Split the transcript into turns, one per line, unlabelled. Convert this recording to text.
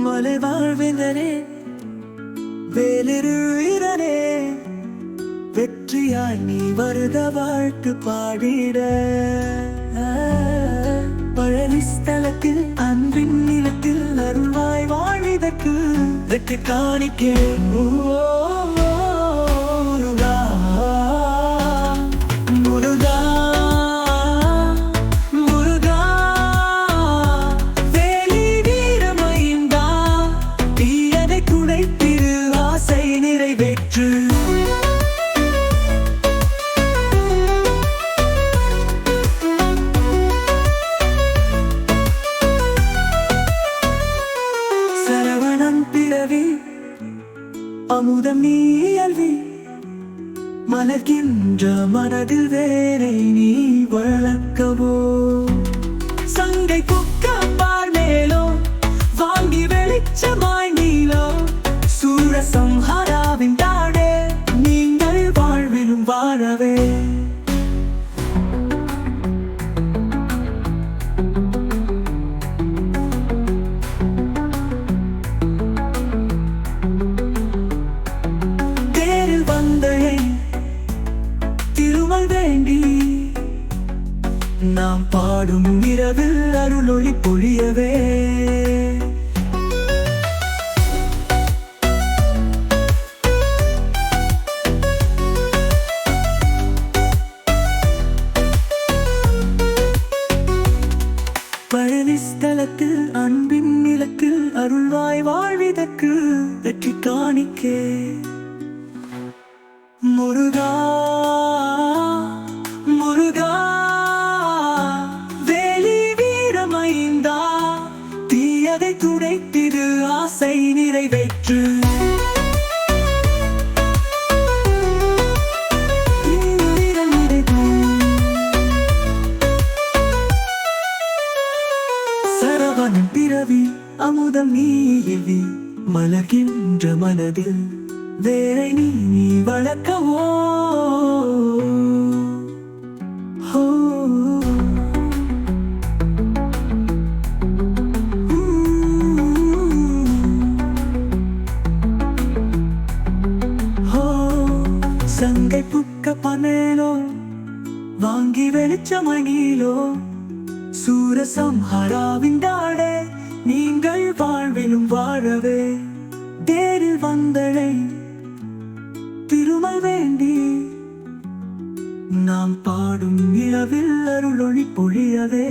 மலை வாழ்வினரே வேலிரு வீரனே வெற்றியாய் நீ வருக வாழ்த்து பாடிட பழனி ஸ்தலத்தில் அன்பின் நிலத்தில் அருள்வாய் வாழ்வதற்கு வெற்றி காணிக்கே அமுதம் நீ அல்வி மலர்கின்ற மனதில் வேரை நீ வளர்க்கவோ சங்கை குக்க பார் மேலோ வாங்கி வெளிச்சமாய் நீலோ சூரசம்ஹாராவின் தாடே நீங்கள் வாழ்விலும் வாழவே நாம் பாடும் இரவில் அருளொளி பொழியவே பழனி ஸ்தலத்தில் அன்பின் நிலத்தில் அருள்வாய் வாழ்வதற்கு வெற்றி காணிக்கே முருகா முருகா தீயதை துடைத்திடு ஆசை நிறைவேற்று சரவணன் பிறவி அமுதம் நீவி மலர்கின்ற மனதில் வேரை நீ வளர்க்கவோ சங்கை புக்க பனேலோ வாங்கி வெளிச்சமணிலோ சூரசம்ஹாராவின் தாடே நீங்கள் வாழ்விலும் வாழவே தேரில் வந்தளை திருமல் வேண்டி நாம் பாடும் இரவில் அருளொளி பொழியவே